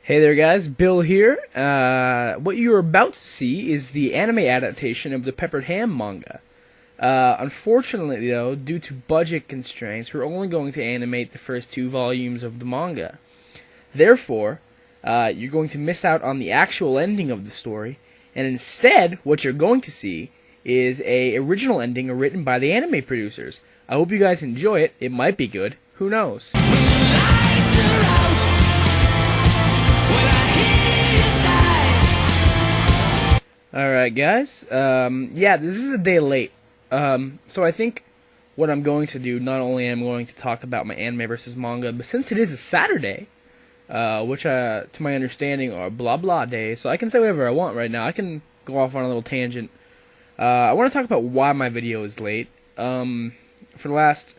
Hey there guys, Bill here. What you're about to see is the anime adaptation of the PepperedHam manga. Unfortunately though, due to budget constraints, we're only going to animate the first 2 volumes of the manga. Therefore, you're going to miss out on the actual ending of the story, and instead, what you're going to see is a original ending written by the anime producers. I hope you guys enjoy it. It might be good. Who knows? Alright guys, yeah, this is a day late, so I think what I'm going to do, not only am I going to talk about my anime versus manga, but since it is a Saturday, which to my understanding are blah blah days, so I can say whatever I want right now. I can go off on a little tangent. I want to talk about why my video is late. For the last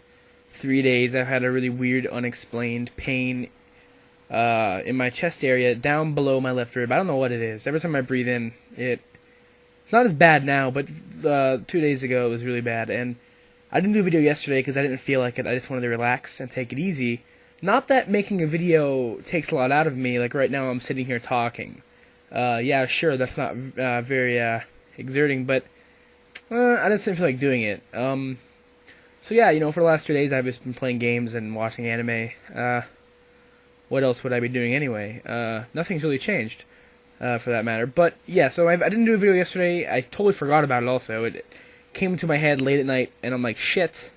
3 days I've had a really weird unexplained pain in my chest area, down below my left rib. I don't know what it is. Every time I breathe in, it's not as bad now, but 2 days ago it was really bad, and I didn't do a video yesterday because I didn't feel like it. I just wanted to relax and take it easy. Not that making a video takes a lot out of me, like right now I'm sitting here talking. Yeah, sure, that's not very exerting, but I just didn't feel like doing it. So yeah, for the last 2 days I've just been playing games and watching anime. What else would I be doing anyway? Nothing's really changed. For that matter. But yeah, so I didn't do a video yesterday. I totally forgot about it also. It came into my head late at night, and I'm like, shit,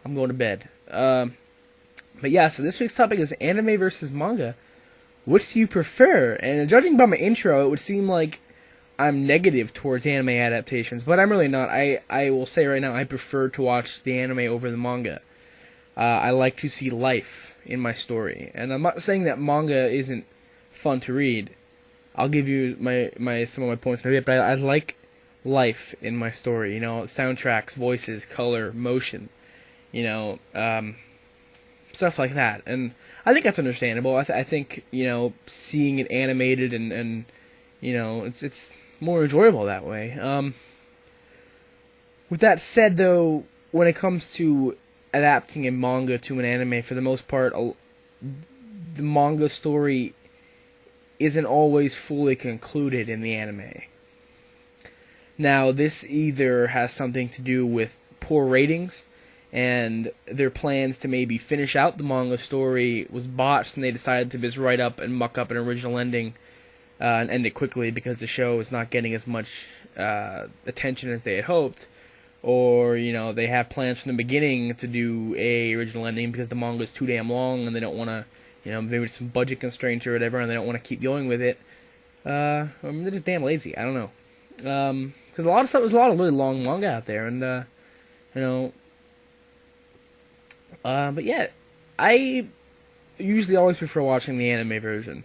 I'm going to bed. But yeah, so this week's topic is anime versus manga. Which do you prefer? And judging by my intro, it would seem like I'm negative towards anime adaptations, but I'm really not. I will say right now, I prefer to watch the anime over the manga. I like to see life in my story. And I'm not saying that manga isn't fun to read. I'll give you some of my points in a bit, but I like life in my story. Soundtracks, voices, color, motion, stuff like that. And I think that's understandable. I think seeing it animated and it's more enjoyable that way. With that said, though, when it comes to adapting a manga to an anime, for the most part, the manga story isn't always fully concluded in the anime. Now, this either has something to do with poor ratings, and their plans to maybe finish out the manga story was botched, and they decided to just write up and muck up an original ending and end it quickly because the show is not getting as much attention as they had hoped. Or, they have plans from the beginning to do a original ending because the manga is too damn long and they don't want to, maybe some budget constraints or whatever, and they don't want to keep going with it. They're just damn lazy. I don't know. Because there's a lot of really long manga out there, and but yeah, I usually always prefer watching the anime version.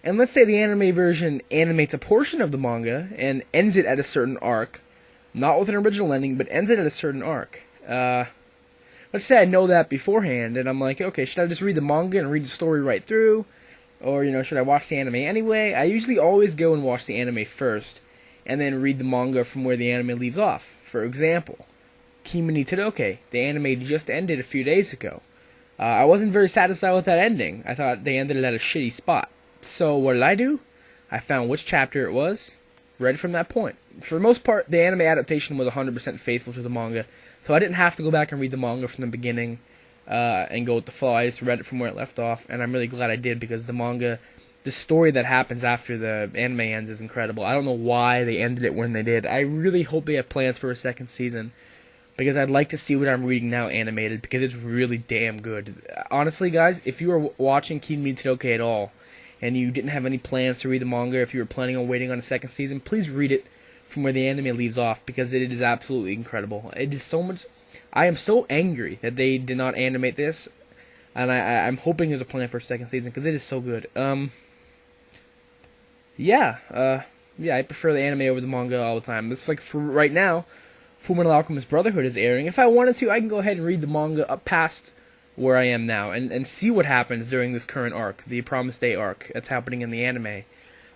And let's say the anime version animates a portion of the manga and ends it at a certain arc, not with an original ending, but ends it at a certain arc. Let's say I know that beforehand, and I'm like, okay, should I just read the manga and read the story right through? Or, should I watch the anime anyway? I usually always go and watch the anime first, and then read the manga from where the anime leaves off. For example, Kimi ni Todoke, the anime just ended a few days ago. I wasn't very satisfied with that ending. I thought they ended it at a shitty spot. So what did I do? I found which chapter it was, read from that point. For the most part, the anime adaptation was 100% faithful to the manga, so I didn't have to go back and read the manga from the beginning and go with the flow. I just read it from where it left off, and I'm really glad I did, because the manga, the story that happens after the anime ends is incredible. I don't know why they ended it when they did. I really hope they have plans for a second season, because I'd like to see what I'm reading now animated, because it's really damn good. Honestly, guys, if you are watching Kimi ni Todoke at all, and you didn't have any plans to read the manga, if you were planning on waiting on a second season, please read it from where the anime leaves off, because it is absolutely incredible. It is so much. I am so angry that they did not animate this, and I'm hoping there's a plan for a second season, because it is so good. Yeah, I prefer the anime over the manga all the time. It's like, for right now, Fullmetal Alchemist Brotherhood is airing. If I wanted to, I can go ahead and read the manga up past where I am now, and see what happens during this current arc, the Promised Day arc that's happening in the anime.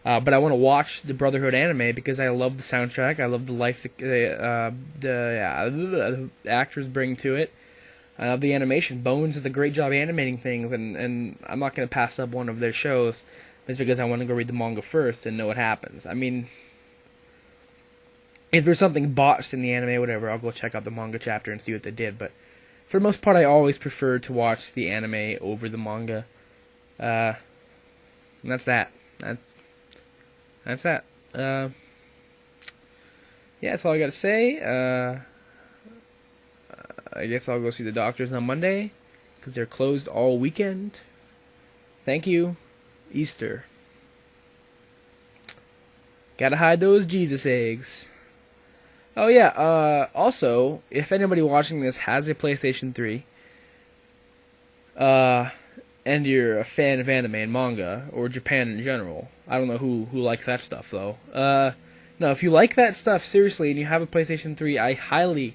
But I want to watch the Brotherhood anime because I love the soundtrack. I love the life the actors bring to it. I love the animation. Bones does a great job animating things, and I'm not going to pass up one of their shows just because I want to go read the manga first and know what happens. I mean, if there's something botched in the anime, whatever, I'll go check out the manga chapter and see what they did. But for the most part, I always prefer to watch the anime over the manga. And that's that. That's that. Yeah, that's all I got to say. I guess I'll go see the doctors on Monday because they're closed all weekend. Thank you. Easter. Gotta hide those Jesus eggs. Oh yeah, also, if anybody watching this has a PlayStation 3, and you're a fan of anime and manga, or Japan in general, I don't know who likes that stuff though. No, if you like that stuff, seriously, and you have a PlayStation 3, I highly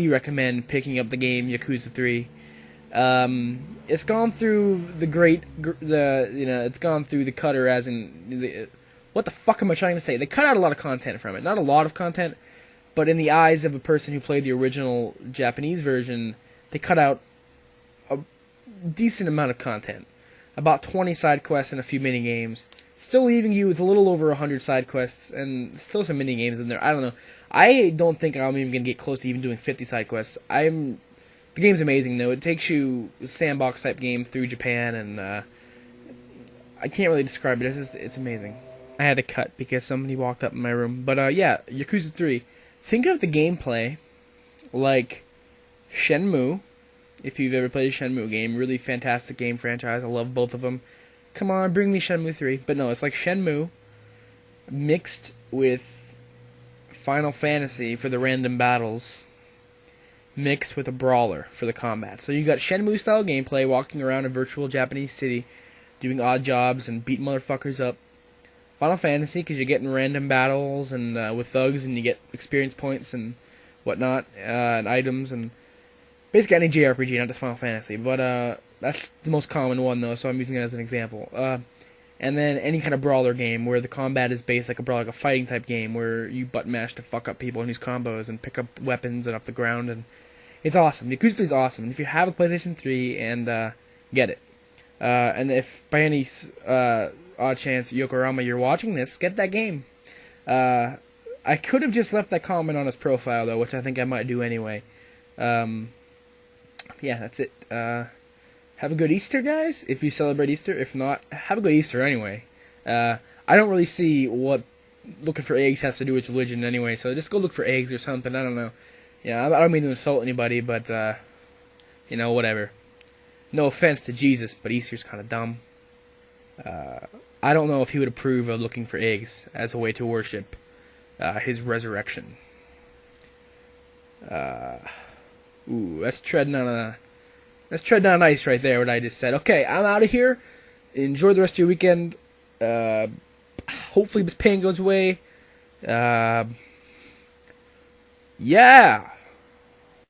recommend picking up the game Yakuza 3. It's gone through it's gone through the cutter, as in what the fuck am I trying to say? They cut out a lot of content from it. Not a lot of content, but in the eyes of a person who played the original Japanese version, they cut out a decent amount of content. About 20 side quests and a few mini games. Still leaving you with a little over 100 side quests and still some mini games in there. I don't know. I don't think I'm even going to get close to even doing 50 side quests. The game's amazing, though. It takes you a sandbox-type game through Japan, and I can't really describe it. It's amazing. I had to cut because somebody walked up in my room. But, yeah, Yakuza 3. Think of the gameplay like Shenmue, if you've ever played a Shenmue game. Really fantastic game franchise. I love both of them. Come on, bring me Shenmue 3. But no, it's like Shenmue mixed with Final Fantasy for the random battles, mixed with a brawler for the combat. So you got Shenmue-style gameplay, walking around a virtual Japanese city, doing odd jobs and beating motherfuckers up. Final Fantasy, because you're getting random battles and with thugs, and you get experience points and whatnot, and items, and basically any JRPG, not just Final Fantasy. But that's the most common one, though, so I'm using it as an example. And then any kind of brawler game where the combat is based like a brawler, like a fighting type game where you button mash to fuck up people and use combos and pick up weapons and up the ground, and it's awesome. Yakuza 3 is awesome. And if you have a PlayStation 3, and get it. And if by any odd chance, Yokorama, you're watching this, get that game. I could have just left that comment on his profile, though, which I think I might do anyway. Yeah, that's it. Have a good Easter, guys, if you celebrate Easter. If not, have a good Easter anyway. I don't really see what looking for eggs has to do with religion anyway, so just go look for eggs or something. I don't know. Yeah, I don't mean to insult anybody, but, whatever. No offense to Jesus, but Easter's kind of dumb. I don't know if he would approve of looking for eggs as a way to worship his resurrection. That's treading on ice right there, what I just said. Okay, I'm out of here. Enjoy the rest of your weekend. Hopefully this pain goes away. Yeah.